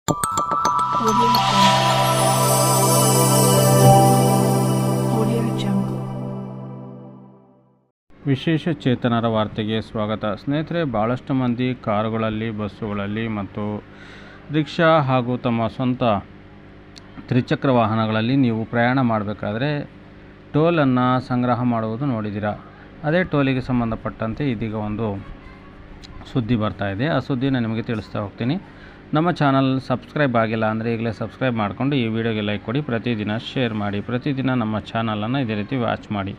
Audio Jungle. ವಿಶೇಷ ಚೇತನರ ವಾರ್ತೆಗೆ ಸ್ವಾಗತ. ಸ್ನೇಹಿತರೆ, ಭಾಳಷ್ಟು ಮಂದಿ ಕಾರುಗಳಲ್ಲಿ, ಬಸ್ಸುಗಳಲ್ಲಿ ಮತ್ತು ರಿಕ್ಷಾ ಹಾಗೂ ತಮ್ಮ ಸ್ವಂತ ತ್ರಿಚಕ್ರ ವಾಹನಗಳಲ್ಲಿ ನೀವು ಪ್ರಯಾಣ ಮಾಡಬೇಕಾದ್ರೆ ಟೋಲನ್ನು ಸಂಗ್ರಹ ಮಾಡುವುದು ನೋಡಿದ್ದೀರಾ. ಅದೇ ಟೋಲಿಗೆ ಸಂಬಂಧಪಟ್ಟಂತೆ ಇದೀಗ ಒಂದು ಸುದ್ದಿ ಬರ್ತಾ ಇದೆ. ಆ ಸುದ್ದಿನ ನಿಮಗೆ ತಿಳಿಸ್ತಾ ಹೋಗ್ತೀನಿ. ನಮ್ಮ ಚಾನಲ್ ಸಬ್ಸ್ಕ್ರೈಬ್ ಆಗಿಲ್ಲ ಅಂದರೆ ಈಗಲೇ ಸಬ್ಸ್ಕ್ರೈಬ್ ಮಾಡಿಕೊಂಡು ಈ ವಿಡಿಯೋಗೆ ಲೈಕ್ ಕೊಡಿ, ಪ್ರತಿದಿನ ಶೇರ್ ಮಾಡಿ, ಪ್ರತಿದಿನ ನಮ್ಮ ಚಾನಲನ್ನು ಇದೇ ರೀತಿ ವಾಚ್ ಮಾಡಿ.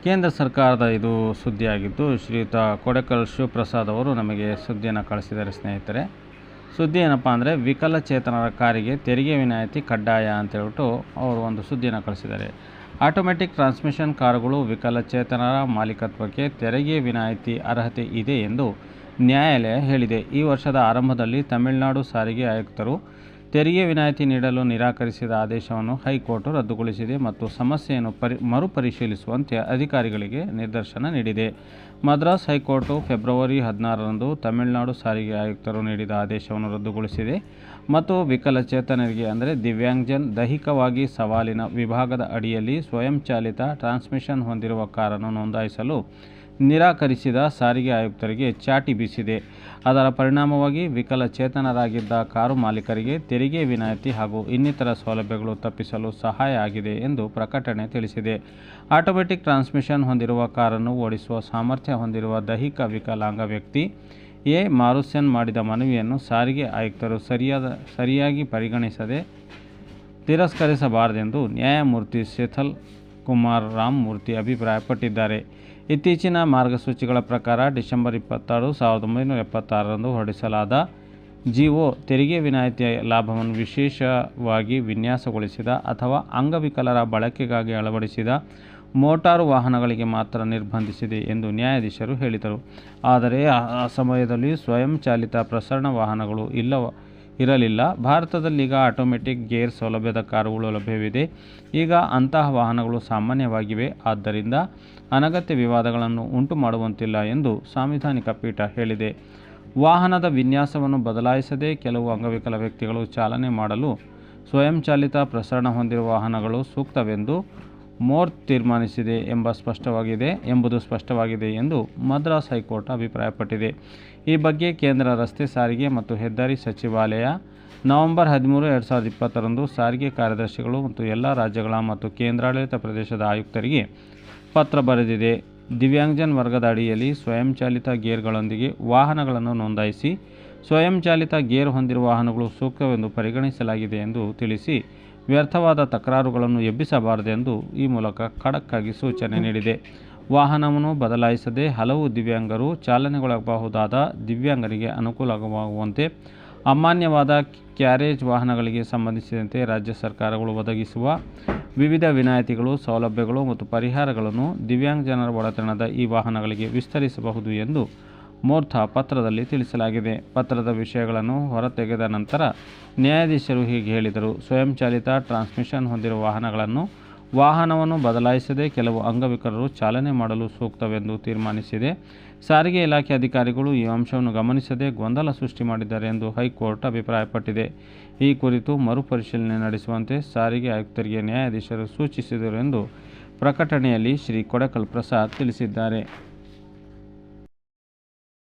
ಕೇಂದ್ರ ಸರ್ಕಾರದ ಇದು ಸುದ್ದಿಯಾಗಿದ್ದು, ಶ್ರೀಯುತ ಕೊಡೆಕಲ್ ಶಿವಪ್ರಸಾದ್ ಅವರು ನಮಗೆ ಸುದ್ದಿಯನ್ನು ಕಳಿಸಿದ್ದಾರೆ. ಸ್ನೇಹಿತರೆ, ಸುದ್ದಿ ಏನಪ್ಪ ಅಂದರೆ, ವಿಕಲಚೇತನರ ಕಾರಿಗೆ ತೆರಿಗೆ ವಿನಾಯಿತಿ ಕಡ್ಡಾಯ ಅಂತೇಳ್ಬಿಟ್ಟು ಅವರು ಒಂದು ಸುದ್ದಿಯನ್ನು ಕಳಿಸಿದ್ದಾರೆ. ಆಟೋಮೆಟಿಕ್ ಟ್ರಾನ್ಸ್ಮಿಷನ್ ಕಾರುಗಳು ವಿಕಲಚೇತನರ ಮಾಲೀಕತ್ವಕ್ಕೆ ತೆರಿಗೆ ವಿನಾಯಿತಿ ಅರ್ಹತೆ ಇದೆ ಎಂದು ನ್ಯಾಯಾಲಯ ಹೇಳಿದೆ. ಈ ವರ್ಷದ ಆರಂಭದಲ್ಲಿ ತಮಿಳುನಾಡು ಸಾರಿಗೆ ಆಯುಕ್ತರು ತೆರಿಗೆ ವಿನಾಯಿತಿ ನೀಡಲು ನಿರಾಕರಿಸಿದ ಆದೇಶವನ್ನು ಹೈಕೋರ್ಟ್ ರದ್ದುಗೊಳಿಸಿದೆ ಮತ್ತು ಸಮಸ್ಯೆಯನ್ನು ಮರುಪರಿಶೀಲಿಸುವಂತೆ ಅಧಿಕಾರಿಗಳಿಗೆ ನಿರ್ದೇಶನ ನೀಡಿದೆ. ಮದ್ರಾಸ್ ಹೈಕೋರ್ಟು ಫೆಬ್ರವರಿ 16ರಂದು ತಮಿಳುನಾಡು ಸಾರಿಗೆ ಆಯುಕ್ತರು ನೀಡಿದ ಆದೇಶವನ್ನು ರದ್ದುಗೊಳಿಸಿದೆ ಮತ್ತು ವಿಕಲಚೇತನರಿಗೆ ಅಂದರೆ ದಿವ್ಯಾಂಗಜನ್ ದೈಹಿಕವಾಗಿ ಸವಾಲಿನ ವಿಭಾಗದ ಅಡಿಯಲ್ಲಿ ಸ್ವಯಂಚಾಲಿತ ಟ್ರಾನ್ಸ್ಮಿಷನ್ ಹೊಂದಿರುವ ಕಾರನ್ನು ನೋಂದಾಯಿಸಲು ನಿರಾಕರಿಸಿದ ಸಾರಿಗೆ ಆಯುಕ್ತರಿಗೆ ಚಾಟಿ ಬೀಸಿದೆ. ಅದರ ಪರಿಣಾಮವಾಗಿ ವಿಕಲಚೇತನರಾಗಿದ್ದ ಕಾರು ಮಾಲೀಕರಿಗೆ ತೆರಿಗೆ ವಿನಾಯಿತಿ ಹಾಗೂ ಇನ್ನಿತರ ಸೌಲಭ್ಯಗಳು ತಪ್ಪಿಸಲು ಸಹಾಯ ಆಗಿದೆ ಎಂದು ಪ್ರಕಟಣೆ ತಿಳಿಸಿದೆ. ಆಟೋಮೆಟಿಕ್ ಟ್ರಾನ್ಸ್ಮಿಷನ್ ಹೊಂದಿರುವ ಕಾರನ್ನು ಓಡಿಸುವ ಸಾಮರ್ಥ್ಯ ಹೊಂದಿರುವ ದೈಹಿಕ ವಿಕಲಾಂಗ ವ್ಯಕ್ತಿ ಎ. ಮಾರುಸ್ಯನ್ ಮಾಡಿದ ಮನವಿಯನ್ನು ಸಾರಿಗೆ ಆಯುಕ್ತರು ಸರಿಯಾಗಿ ಪರಿಗಣಿಸದೆ ತಿರಸ್ಕರಿಸಬಾರದೆಂದು ನ್ಯಾಯಮೂರ್ತಿ ಸೆಥಲ್ ಕುಮಾರ್ ರಾಮಮೂರ್ತಿ ಅಭಿಪ್ರಾಯಪಟ್ಟಿದ್ದಾರೆ. ಇತ್ತೀಚಿನ ಮಾರ್ಗಸೂಚಿಗಳ ಪ್ರಕಾರ ಡಿಸೆಂಬರ್ 26, 1976ರಂದು ಹೊರಡಿಸಲಾದ ಜಿಒ ತೆರಿಗೆ ವಿನಾಯಿತಿಯ ಲಾಭವನ್ನು ವಿಶೇಷವಾಗಿ ವಿನ್ಯಾಸಗೊಳಿಸಿದ ಅಥವಾ ಅಂಗವಿಕಲರ ಬಳಕೆಗಾಗಿ ಅಳವಡಿಸಿದ ಮೋಟಾರು ವಾಹನಗಳಿಗೆ ಮಾತ್ರ ನಿರ್ಬಂಧಿಸಿದೆ ಎಂದು ನ್ಯಾಯಾಧೀಶರು ಹೇಳಿದರು. ಆದರೆ ಆ ಸಮಯದಲ್ಲಿ ಸ್ವಯಂಚಾಲಿತ ಪ್ರಸರಣ ವಾಹನಗಳು ಇರಲಿಲ್ಲ. ಭಾರತದಲ್ಲೀಗ ಆಟೋಮೆಟಿಕ್ ಗೇರ್ ಸೌಲಭ್ಯದ ಕಾರುಗಳು ಲಭ್ಯವಿದೆ. ಈಗ ಅಂತಹ ವಾಹನಗಳು ಸಾಮಾನ್ಯವಾಗಿವೆ. ಆದ್ದರಿಂದ ಅನಗತ್ಯ ವಿವಾದಗಳನ್ನು ಉಂಟು ಮಾಡುವಂತಿಲ್ಲ ಎಂದು ಸಾಂವಿಧಾನಿಕ ಪೀಠ ಹೇಳಿದೆ. ವಾಹನದ ವಿನ್ಯಾಸವನ್ನು ಬದಲಾಯಿಸದೆ ಕೆಲವು ಅಂಗವಿಕಲ ವ್ಯಕ್ತಿಗಳು ಚಾಲನೆ ಮಾಡಲು ಸ್ವಯಂಚಾಲಿತ ಪ್ರಸರಣ ಹೊಂದಿರುವ ವಾಹನಗಳು ಸೂಕ್ತವೆಂದು ಮೋರ್ತ್ ತೀರ್ಮಾನಿಸಿದೆ ಎಂಬುದು ಸ್ಪಷ್ಟವಾಗಿದೆ ಎಂದು ಮದ್ರಾಸ್ ಹೈಕೋರ್ಟ್ ಅಭಿಪ್ರಾಯಪಟ್ಟಿದೆ. ಈ ಬಗ್ಗೆ ಕೇಂದ್ರ ರಸ್ತೆ ಸಾರಿಗೆ ಮತ್ತು ಹೆದ್ದಾರಿ ಸಚಿವಾಲಯ ನವೆಂಬರ್ 13, 2020ರಂದು ಸಾರಿಗೆ ಕಾರ್ಯದರ್ಶಿಗಳು ಮತ್ತು ಎಲ್ಲ ರಾಜ್ಯಗಳ ಮತ್ತು ಕೇಂದ್ರಾಡಳಿತ ಪ್ರದೇಶದ ಆಯುಕ್ತರಿಗೆ ಪತ್ರ ಬರೆದಿದೆ. ದಿವ್ಯಾಂಗಜನ್ ವರ್ಗದ ಅಡಿಯಲ್ಲಿ ಸ್ವಯಂಚಾಲಿತ ಗೇರ್ಗಳೊಂದಿಗೆ ವಾಹನಗಳನ್ನು ನೋಂದಾಯಿಸಿ ಸ್ವಯಂಚಾಲಿತ ಗೇರ್ ಹೊಂದಿರುವ ವಾಹನಗಳು ಸೂಕ್ತವೆಂದು ಪರಿಗಣಿಸಲಾಗಿದೆ ಎಂದು ತಿಳಿಸಿ ವ್ಯರ್ಥವಾದ ತಕರಾರುಗಳನ್ನು ಎಬ್ಬಿಸಬಾರದೆಂದು ಈ ಮೂಲಕ ಖಡಕ್ ಆಗಿ ಸೂಚನೆ ನೀಡಿದೆ. ವಾಹನವನ್ನು ಬದಲಾಯಿಸದೆ ಹಲವು ದಿವ್ಯಾಂಗರು ಚಾಲನೆಗೊಳ್ಳಬಹುದಾದ ದಿವ್ಯಾಂಗರಿಗೆ ಅನುಕೂಲವಾಗುವಂತೆ ಅಮಾನ್ಯವಾದ ಕ್ಯಾರೇಜ್ ವಾಹನಗಳಿಗೆ ಸಂಬಂಧಿಸಿದಂತೆ ರಾಜ್ಯ ಸರ್ಕಾರಗಳು ಒದಗಿಸುವ ವಿವಿಧ ವಿನಾಯಿತಿಗಳು, ಸೌಲಭ್ಯಗಳು ಮತ್ತು ಪರಿಹಾರಗಳನ್ನು ದಿವ್ಯಾಂಗಜನರ ಒಡೆತನದ ಈ ವಾಹನಗಳಿಗೆ ವಿಸ್ತರಿಸಬಹುದು ಎಂದು ಮೋರ್ಥ ಪತ್ರದಲ್ಲಿ ತಿಳಿಸಲಾಗಿದೆ. ಪತ್ರದ ವಿಷಯಗಳನ್ನು ಹೊರತೆಗೆದ ನಂತರ ನ್ಯಾಯಾಧೀಶರು ಹೀಗೆ ಹೇಳಿದರು. ಸ್ವಯಂಚಾಲಿತ ಟ್ರಾನ್ಸ್ಮಿಷನ್ ಹೊಂದಿರುವ ವಾಹನವನ್ನು ಬದಲಾಯಿಸದೆ ಕೆಲವು ಅಂಗವಿಕಲರು ಚಾಲನೆ ಮಾಡಲು ಸೂಕ್ತವೆಂದು ತೀರ್ಮಾನಿಸಿದೆ. ಸಾರಿಗೆ ಇಲಾಖೆ ಅಧಿಕಾರಿಗಳು ಈ ಅಂಶವನ್ನು ಗಮನಿಸದೆ ಗೊಂದಲ ಸೃಷ್ಟಿ ಮಾಡಿದ್ದಾರೆ ಎಂದು ಹೈಕೋರ್ಟ್ ಅಭಿಪ್ರಾಯಪಟ್ಟಿದೆ. ಈ ಕುರಿತು ಮರುಪರಿಶೀಲನೆ ನಡೆಸುವಂತೆ ಸಾರಿಗೆ ಆಯುಕ್ತರಿಗೆ ನ್ಯಾಯಾಧೀಶರು ಸೂಚಿಸಿದರು ಎಂದು ಪ್ರಕಟಣೆಯಲ್ಲಿ ಶ್ರೀ ಕೊಡೆಕಲ್ ಪ್ರಸಾದ್ ತಿಳಿಸಿದ್ದಾರೆ.